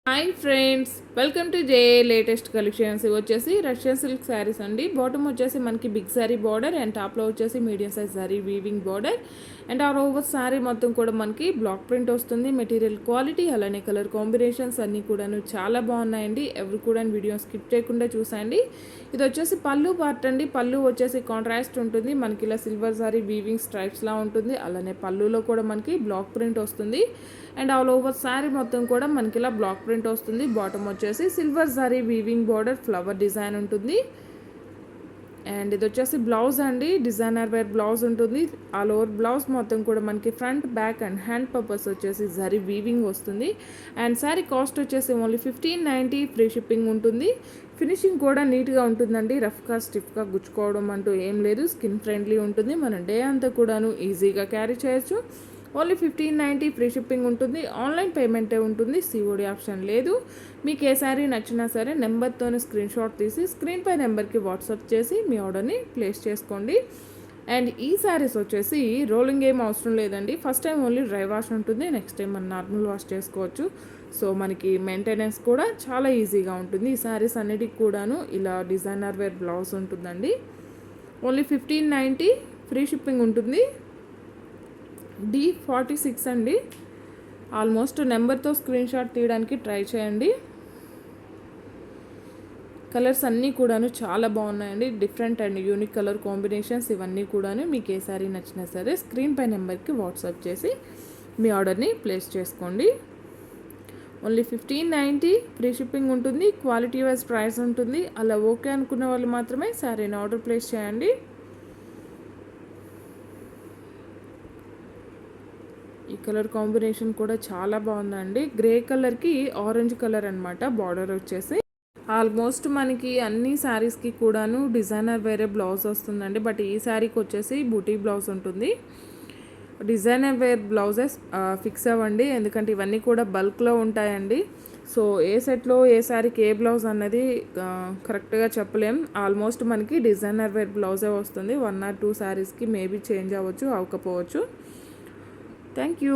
Hi friends, welcome to J latest collections. ఇవి వచ్చేసి Russian silk saris అండి. బాటమ్ వచ్చేసి మనకి బిగ్ శారీ బార్డర్ అండ్ టాప్లో వచ్చేసి medium size sari weaving border and all over sari మొత్తం కూడా మనకి బ్లాక్ ప్రింట్ వస్తుంది. మెటీరియల్ క్వాలిటీ అలానే కలర్ కాంబినేషన్స్ అన్నీ కూడాను చాలా బాగున్నాయండి. ఎవరు కూడా వీడియో స్కిప్ చేయకుండా చూసండి. ఇది వచ్చేసి పళ్ళు పార్ట్ అండి. పళ్ళు వచ్చేసి కాంట్రాస్ట్ ఉంటుంది. మనకి ఇలా సిల్వర్ శారీ వీవింగ్ స్ట్రైప్స్లా ఉంటుంది. అలానే పళ్ళులో కూడా మనకి బ్లాక్ ప్రింట్ వస్తుంది అండ్ ఆల్ ఓవర్ శారీ మొత్తం కూడా మనకి ఇలా బ్లాక్ ప్రింట్ వస్తుంది. బాటమ్ వచ్చేసి silver sari weaving border flower design ఉంటుంది. అండ్ ఇది వచ్చేసి బ్లౌజ్ అండి. డిజైనర్ వేర్ బ్లౌజ్ ఉంటుంది. ఆల్ ఓవర్ బ్లౌజ్ మొత్తం కూడా మనకి front back and hand purpose వచ్చేసి జరీ వీవింగ్ వస్తుంది. అండ్ శారీ కాస్ట్ వచ్చేసి ఓన్లీ 1590, ఫ్రీ షిప్పింగ్ ఉంటుంది. ఫినిషింగ్ కూడా నీట్గా ఉంటుందండి. రఫ్గా స్టిఫ్గా గుచ్చుకోవడం అంటూ ఏం లేదు. స్కిన్ ఫ్రెండ్లీ ఉంటుంది. మన డే అంతా కూడాను ఈజీగా క్యారీ చేయొచ్చు. ఓన్లీ 1590, ఫ్రీ షిప్పింగ్ ఉంటుంది. ఆన్లైన్ పేమెంటే ఉంటుంది. సిఓడి ఆప్షన్ లేదు. మీకు ఏ శారీ నచ్చినా సరే నెంబర్తోనే స్క్రీన్ షాట్ తీసి స్క్రీన్ పై నెంబర్కి వాట్సాప్ చేసి మీ ఆర్డర్ని ప్లేస్ చేసుకోండి. అండ్ ఈ శారీస్ వచ్చేసి రోలింగ్ ఏం అవసరం లేదండి. First time only dry wash ఉంటుంది. నెక్స్ట్ టైం మనం నార్మల్ వాష్ చేసుకోవచ్చు. సో మనకి మెయింటెనెన్స్ కూడా చాలా ఈజీగా ఉంటుంది. ఈ శారీస్ అన్నిటికి కూడాను ఇలా డిజైనర్ వేర్ బ్లౌజ్ ఉంటుందండి. ఓన్లీ 1590, ఫ్రీ షిప్పింగ్ ఉంటుంది. D46 అండి. ఆల్మోస్ట్ నెంబర్తో స్క్రీన్ షాట్ తీయడానికి ట్రై చేయండి. కలర్స్ అన్నీ కూడాను చాలా బాగున్నాయండి. Different and unique colour combinations ఇవన్నీ కూడాను. మీకు ఏ సారీ నచ్చినా సరే స్క్రీన్ పై నెంబర్కి వాట్సాప్ చేసి మీ ఆర్డర్ని ప్లేస్ చేసుకోండి. ఓన్లీ 1590, ఫ్రీ షిప్పింగ్ ఉంటుంది. క్వాలిటీ వైజ్ ప్రైస్ ఉంటుంది. అలా ఓకే అనుకున్న వాళ్ళు మాత్రమే శారీని ఆర్డర్ ప్లేస్ చేయండి. ఈ కలర్ కాంబినేషన్ కూడా చాలా బాగుందండి. గ్రే కలర్కి ఆరెంజ్ కలర్ అనమాట బార్డర్ వచ్చేసి. ఆల్మోస్ట్ మనకి అన్ని శారీస్కి కూడాను డిజైనర్ వేరే బ్లౌజ్ వస్తుందండి. బట్ ఈ శారీకి వచ్చేసి బూటీ బ్లౌజ్ ఉంటుంది. డిజైనర్ వేర్ బ్లౌజెస్ ఫిక్స్ అవ్వండి, ఎందుకంటే ఇవన్నీ కూడా బల్క్లో ఉంటాయండి. సో ఏ సెట్లో ఏ శారీకి ఏ బ్లౌజ్ అన్నది కరెక్ట్గా చెప్పలేం. ఆల్మోస్ట్ మనకి డిజైనర్ వేర్ బ్లౌజే వస్తుంది. 1 or 2 శారీస్కి మేబీ చేంజ్ అవ్వచ్చు, అవ్వకపోవచ్చు. Thank you.